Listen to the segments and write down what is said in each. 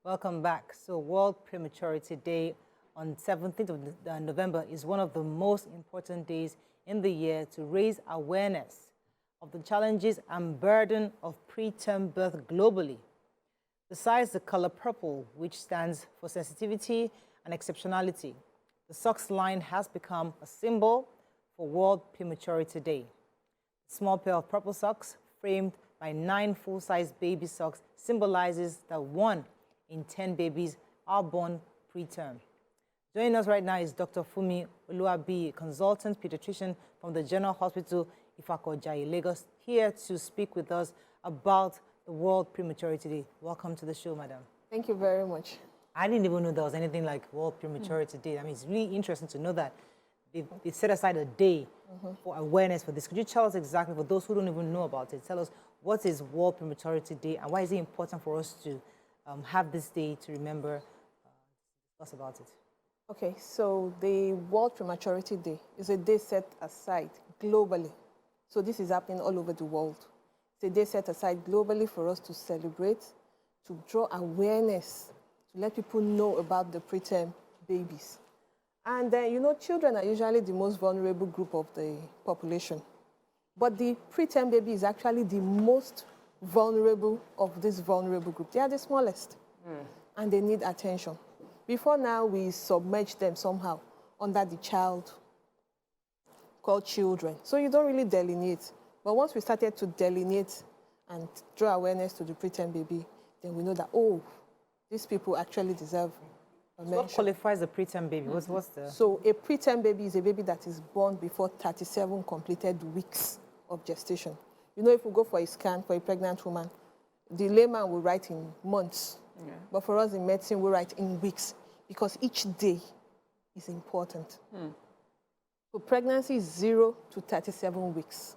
Welcome back. So World Prematurity Day on 17th of November is one of the most important days in the year to raise awareness of the challenges and burden of preterm birth globally. Besides the color purple, which stands for sensitivity and exceptionality, the socks line has become a symbol for World Prematurity Day. A small pair of purple socks, framed by 9 full-size baby socks, symbolizes that 1 in 10 babies are born preterm. Joining us right now is Dr. Funmi Oluwabiyi, Consultant Paediatrician from the General Hospital, Ifako Ijaiye, Lagos, here to speak with us about the World Prematurity Day. Welcome to the show, madam. Thank you very much. I didn't even know there was anything like World Prematurity Day. I mean, it's really interesting to know that they set aside a day for awareness for this. Could you tell us exactly, for those who don't even know about it, tell us what is World Prematurity Day and why is it important for us to have this day to remember, discuss about it? Okay, so the World Prematurity Day is a day set aside globally. So this is happening all over the world. It's a day set aside globally for us to celebrate, to draw awareness, to let people know about the preterm babies. And then, you know, children are usually the most vulnerable group of the population. But the preterm baby is actually the most vulnerable of this vulnerable group. They are the smallest, and they need attention. Before now, we submerge them somehow under the child called children. So you don't really delineate. But once we started to delineate and draw awareness to the preterm baby, then we know that, oh, these people actually deserve a mention. What qualifies a preterm baby? What's the... So a preterm baby is a baby that is born before 37 completed weeks of gestation. You know, if we go for a scan for a pregnant woman, the layman will write in months. Yeah. But for us in medicine, we write in weeks because each day is important. So pregnancy is 0 to 37 weeks.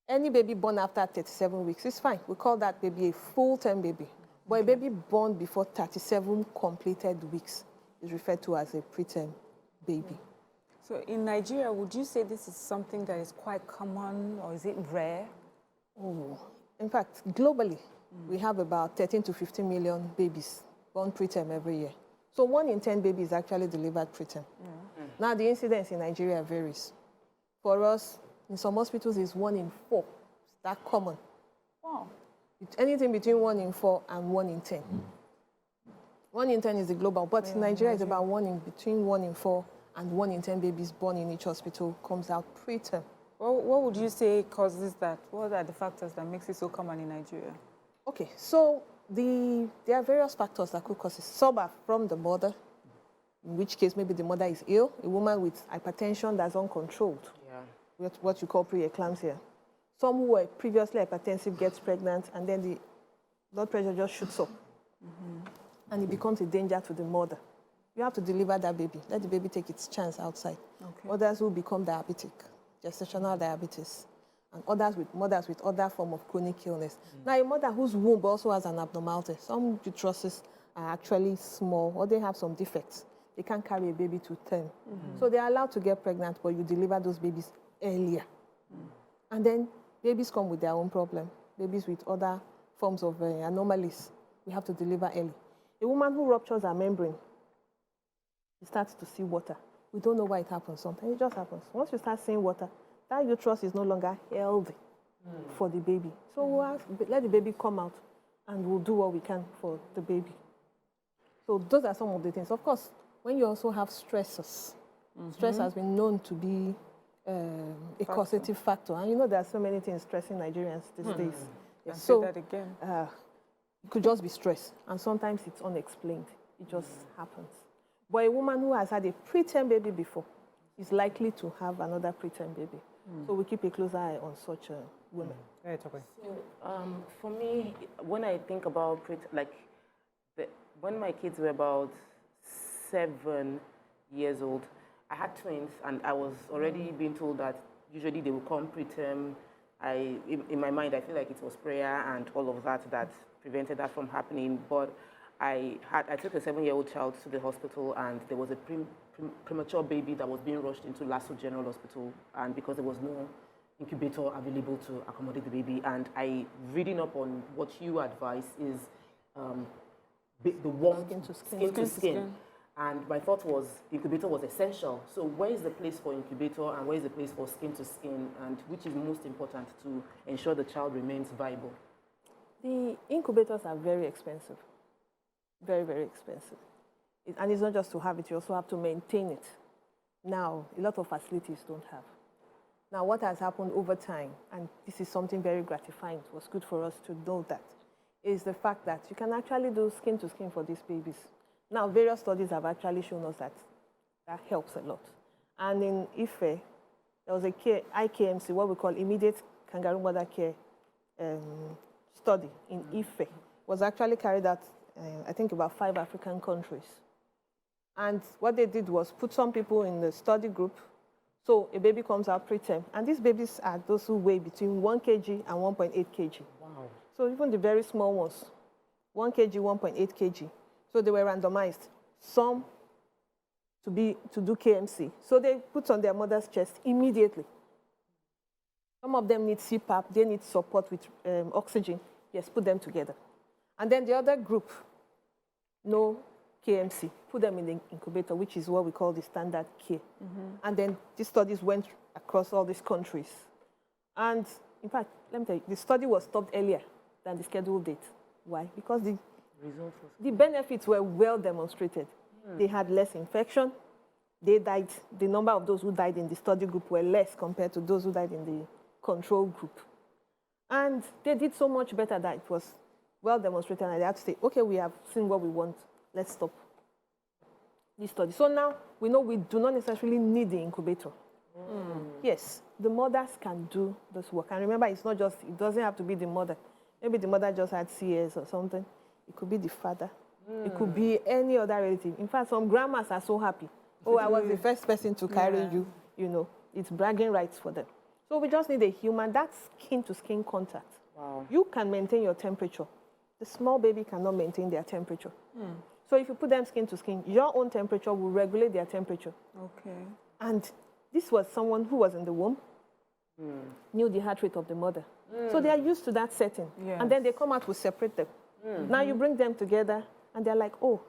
Any baby born after 37 weeks is fine. We call that baby a full-term baby. But a baby born before 37 completed weeks is referred to as a preterm baby. So in Nigeria, would you say this is something that is quite common or is it rare? Oh, in fact, globally, we have about 13 to 15 million babies born preterm every year. So 1 in 10 babies actually delivered preterm. Now the incidence in Nigeria varies. For us, in some hospitals, it's 1 in 4. It's that common. Wow. It's anything between 1 in 4 and 1 in 10. 1 in 10 is the global, but in Nigeria, it's about between 1 in 4 and 1 in 10 babies born in each hospital comes out preterm. Well, what would you say causes that? What are the factors that makes it so common in Nigeria? Okay, so there are various factors that could cause it. Some are from the mother, in which case maybe the mother is ill, a woman with hypertension that's uncontrolled, what you call preeclampsia. Some who were previously hypertensive gets pregnant and then the blood pressure just shoots up and it becomes a danger to the mother. You have to deliver that baby. Let the baby take its chance outside. Okay. Others who become diabetic, gestational diabetes, and mothers with other form of chronic illness. Now, a mother whose womb also has an abnormality. Some uteruses are actually small or they have some defects. They can't carry a baby to term. So they are allowed to get pregnant, but you deliver those babies earlier. And then babies come with their own problem. Babies with other forms of anomalies, we have to deliver early. A woman who ruptures her membrane, she starts to see water. We don't know why it happens. Sometimes it just happens. Once you start seeing water, that uterus is no longer healthy for the baby. So we'll let the baby come out and we'll do what we can for the baby. So those are some of the things. Of course, when you also have stressors, stress has been known to be a causative factor. And you know there are so many things stressing Nigerians these days. Yes. So say that again. It could just be stress. And sometimes it's unexplained. It just happens. But a woman who has had a preterm baby before is likely to have another preterm baby. So we keep a close eye on such women. Right, okay. So, for me, when I think about when my kids were about 7 years old, I had twins, and I was already being told that usually they will come preterm. In my mind, I feel like it was prayer and all of that that prevented that from happening. But I took a 7-year-old child to the hospital, and there was a premature baby that was being rushed into Lasso General Hospital, and because there was no incubator available to accommodate the baby. And reading up on what you advise is the warmth, Skin to skin. skin to skin. And my thought was the incubator was essential. So where is the place for incubator and where is the place for skin to skin, and which is most important to ensure the child remains viable? The incubators are very expensive. Very, very expensive. And it's not just to have it, you also have to maintain it. Now, a lot of facilities don't have. Now, what has happened over time, and this is something very gratifying, it was good for us to know that, is the fact that you can actually do skin to skin for these babies. Now, various studies have actually shown us that that helps a lot. And in Ife, there was a IKMC, what we call immediate kangaroo mother care study in Ife. It was actually carried out, I think, about 5 African countries. And what they did was put some people in the study group. So a baby comes out preterm. And these babies are those who weigh between 1 kg and 1.8 kg. Wow. So even the very small ones, 1 kg, 1.8 kg. So they were randomized. Some to do KMC. So they put on their mother's chest immediately. Some of them need CPAP. They need support with oxygen. Yes, put them together. And then the other group, no KMC, put them in the incubator, which is what we call the standard care. And then these studies went across all these countries. And in fact, let me tell you, the study was stopped earlier than the scheduled date. Why? Because the benefits were well demonstrated. They had less infection. They died. The number of those who died in the study group were less compared to those who died in the control group. And they did so much better that it was well demonstrated, and they had to say, okay, we have seen what we want. Let's stop this study. So now we know we do not necessarily need the incubator. Yes, the mothers can do this work. And remember, it's not just, it doesn't have to be the mother. Maybe the mother just had CS or something. It could be the father. It could be any other relative. In fact, some grandmas are so happy. Oh, I was the first person to carry you. You know, it's bragging rights for them. So we just need a human, that's skin-to-skin contact. Wow. You can maintain your temperature. The small baby cannot maintain their temperature. So if you put them skin to skin, your own temperature will regulate their temperature. Okay. And this was someone who was in the womb, knew the heart rate of the mother. So they are used to that setting. Yes. And then they come out, we separate them. Now you bring them together, and they're like, oh,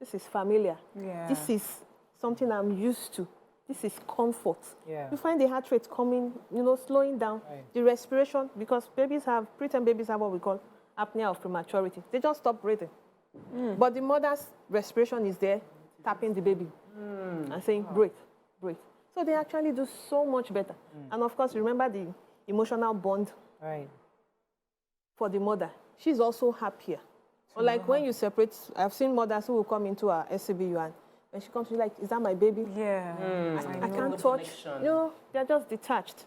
this is familiar. Yeah. This is something I'm used to. This is comfort. Yeah. You find the heart rate coming, you know, slowing down. Right. The respiration, because preterm babies have what we call apnea of prematurity. They just stop breathing. But the mother's respiration is there, tapping the baby and saying, breathe, breathe. So they actually do so much better. And of course, remember the emotional bond for the mother. She's also happier. Unlike when you separate, I've seen mothers who will come into our SCBU and when she comes, she's like, is that my baby? Yeah. I can't touch. You know, they're just detached.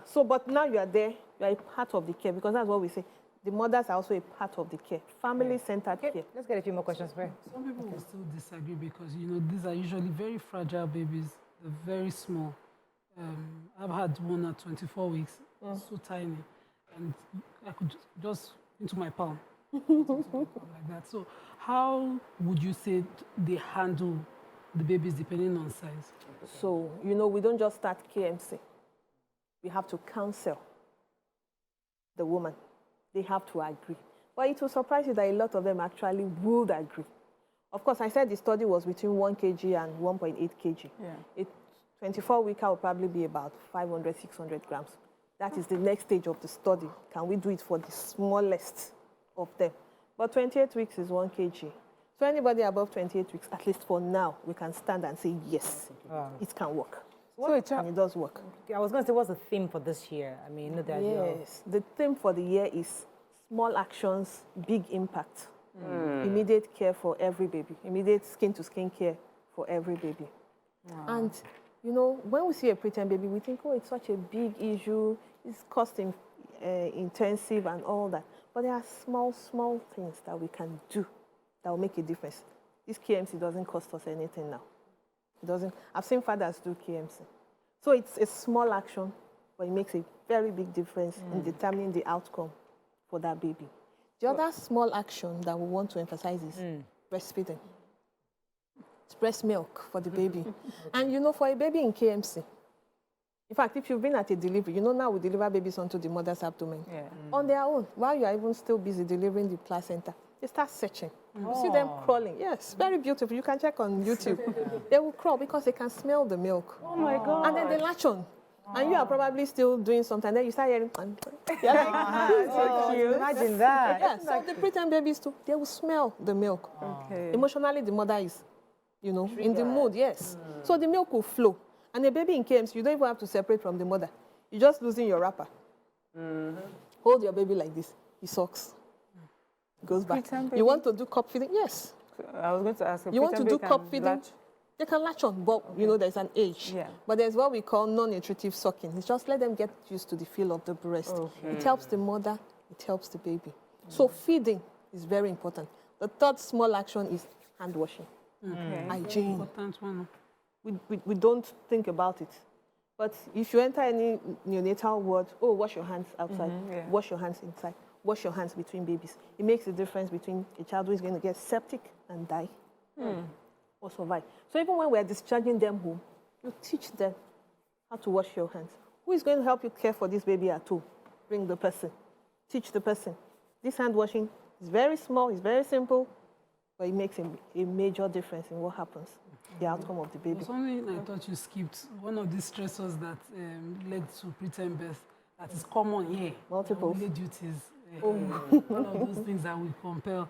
So, but now you are there, you are a part of the care, because that's what we say. The mothers are also a part of the care, family-centered care. Let's get a few more questions for you. Some people will still disagree because, you know, these are usually very fragile babies. They're very small. I've had one at 24 weeks, so tiny. And I could just into my palm. Like that. So how would you say they handle the babies depending on size? So, you know, we don't just start KMC. We have to counsel the woman. They have to agree. But it will surprise you that a lot of them actually would agree. Of course, I said the study was between 1 kg and 1.8 kg. Yeah. 24-weeker will probably be about 500, 600 grams. That is the next stage of the study. Can we do it for the smallest of them? But 28 weeks is 1 kg. So anybody above 28 weeks, at least for now, we can stand and say, yes, it can work. And it does work. I was going to say, what's the theme for this year? I mean, Yes, the theme for the year is small actions, big impact. Immediate care for every baby. Immediate skin-to-skin care for every baby. And, you know, when we see a preterm baby, we think, oh, it's such a big issue. It's cost intensive and all that. But there are small, small things that we can do that will make a difference. This KMC doesn't cost us anything now. It doesn't. I've seen fathers do KMC. So it's a small action, but it makes a very big difference in determining the outcome for that baby. The other small action that we want to emphasize is breastfeeding. It's breast milk for the baby. And you know, for a baby in KMC, in fact, if you've been at a delivery, you know now we deliver babies onto the mother's abdomen. On their own, while you are even still busy delivering the placenta, they start searching. You see them crawling. Yes, very beautiful. You can check on YouTube. They will crawl because they can smell the milk. Oh my God. And then they latch on. And you are probably still doing something. Then you start hearing, you're like, So cute. Imagine that. yeah, so the preterm babies too, they will smell the milk. Okay. Emotionally, the mother is, in the mood, yes. So the milk will flow. And the baby in KMC, you don't even have to separate from the mother. You're just losing your wrapper. Hold your baby like this. He sucks. Goes back. Preterm You want to do cup feeding? Yes. I was going to ask. You want to do cup feeding? They can latch on, but there's an age. Yeah. But there's what we call non-nutritive sucking. It's just let them get used to the feel of the breast. It helps the mother, it helps the baby. So feeding is very important. The third small action is hand washing. Okay. Hygiene. Important one. We don't think about it. But if you enter any neonatal ward, wash your hands outside, wash your hands inside, wash your hands between babies. It makes the difference between a child who is going to get septic and die or survive. So even when we're discharging them home, you teach them how to wash your hands. Who is going to help you care for this baby at home? Bring the person. Teach the person. This hand washing is very small, it's very simple, but it makes a major difference in what happens, the outcome of the baby. Something I thought you skipped. One of these stressors that led to preterm birth that is common here. Multiple. Relay duties. One of those things that we compel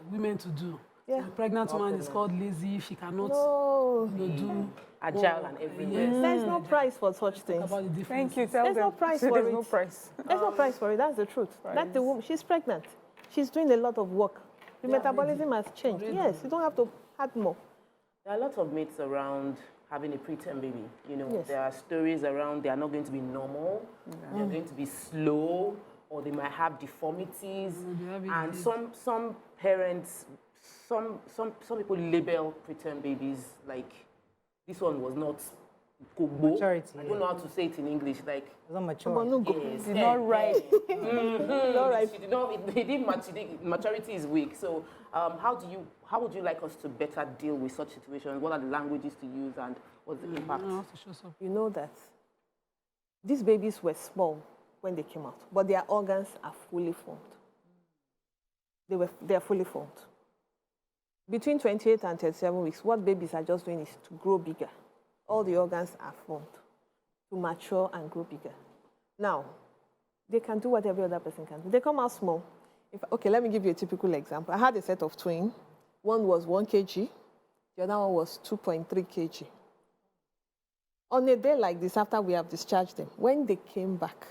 women to do. Yeah. A pregnant woman is called lazy. She cannot do Agile and everywhere. There's no price for such things. about the difference. Thank you. Tell There's them. no price for There's it. no price. There's no price for it. That's the truth. That the woman, she's pregnant. She's doing a lot of work. The metabolism has changed. Yes, you don't have to add more. There are lots of myths around having a preterm baby. Yes. There are stories around they are not going to be normal, they're going to be slow, or they might have deformities. And some parents, some people label preterm babies like this one was not kogbo. Maturity, I don't know how to say it in English. Like It's not mature. yes, Did not right. She did not. Maturity is weak. So, how would you like us to better deal with such situations? What are the languages to use, and what's the impact? You know that these babies were small when they came out, but their organs are fully formed. They are fully formed. Between 28 and 37 weeks, what babies are just doing is to grow bigger. All the organs are formed to mature and grow bigger. Now, they can do what every other person can do. They come out small. Okay, let me give you a typical example. I had a set of twins. One was 1 kg, the other one was 2.3 kg. On a day like this, after we have discharged them, when they came back,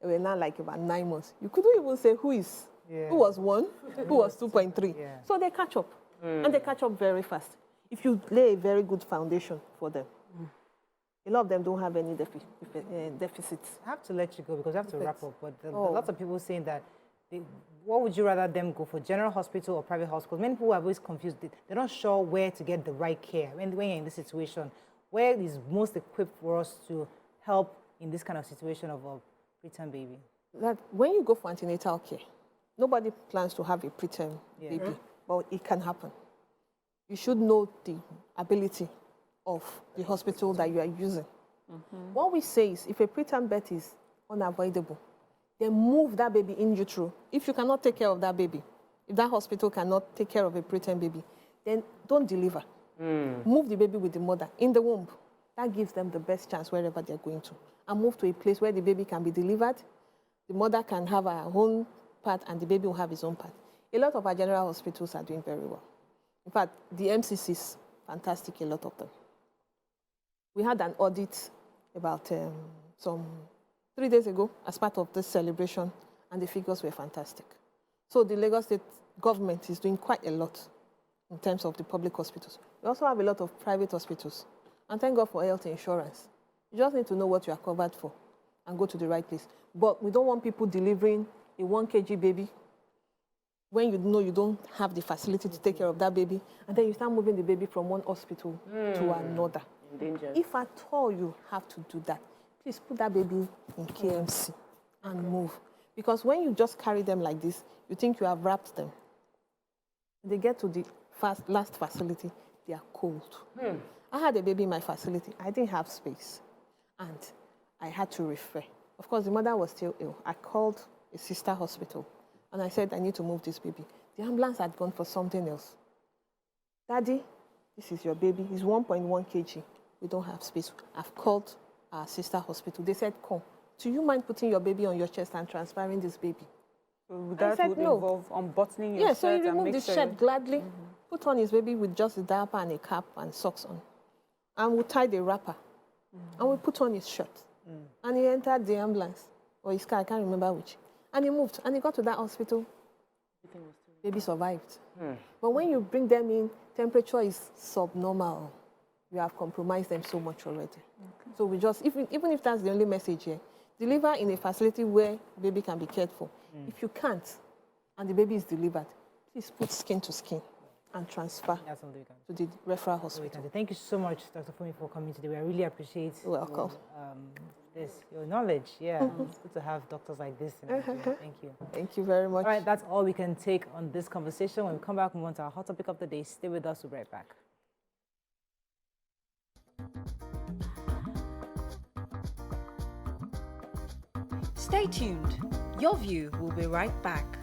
they were now like about 9 months. You couldn't even say who was 1, who was 2.3. Yeah. So they catch up, and they catch up very fast. If you lay a very good foundation for them, a lot of them don't have any deficits. I have to let you go because I have to wrap up. But there are lots of people saying that, what would you rather them go for, general hospital or private hospital? Many people are always confused. They're not sure where to get the right care. When you're in this situation, where is most equipped for us to help in this kind of situation of a preterm baby? That when you go for antenatal care, nobody plans to have a preterm baby, but it can happen. You should know the ability of the hospital that you are using. What we say is, if a preterm birth is unavoidable, then move that baby in utero. If you cannot take care of that baby, if that hospital cannot take care of a preterm baby, then don't deliver. Move the baby with the mother in the womb. That gives them the best chance wherever they're going to. And move to a place where the baby can be delivered, the mother can have her own part, and the baby will have his own part. A lot of our general hospitals are doing very well. In fact, the MCCs, fantastic, a lot of them. We had an audit about some 3 days ago as part of this celebration, and the figures were fantastic. So the Lagos State government is doing quite a lot in terms of the public hospitals. We also have a lot of private hospitals, and thank God for health insurance. You just need to know what you are covered for and go to the right place. But we don't want people delivering a 1 kg baby when you know you don't have the facility to take care of that baby, and then you start moving the baby from one hospital to another. If at all you have to do that, please put that baby in KMC and move. Because when you just carry them like this, you think you have wrapped them. They get to the last facility, they are cold. I had a baby in my facility. I didn't have space, and I had to refer. Of course, the mother was still ill. I called a sister hospital, and I said, I need to move this baby. The ambulance had gone for something else. Daddy, this is your baby. He's 1.1 kg. We don't have space. I've called our sister hospital. They said, come. Do you mind putting your baby on your chest and transferring this baby? So that would involve unbuttoning your shirt. Yeah, so he and removed the shirt gladly, put on his baby with just a diaper and a cap and socks on. And we tied a wrapper. And we put on his shirt. And he entered the ambulance, or his car, I can't remember which. And he moved, and he got to that hospital. Baby survived. But when you bring them in, temperature is subnormal. You have compromised them so much already. So we just, even if that's the only message here, deliver in a facility where baby can be cared for. If you can't, and the baby is delivered, please put skin to skin and transfer to the referral hospital. Thank you so much, Dr. Funmi, for coming today. I really appreciate You're welcome. your knowledge. Yeah, it's good to have doctors like this in Nigeria. Thank you. Thank you very much. All right, that's all we can take on this conversation. When we come back, we move on to our hot topic of the day. Stay with us. We'll be right back. Stay tuned. Your View will be right back.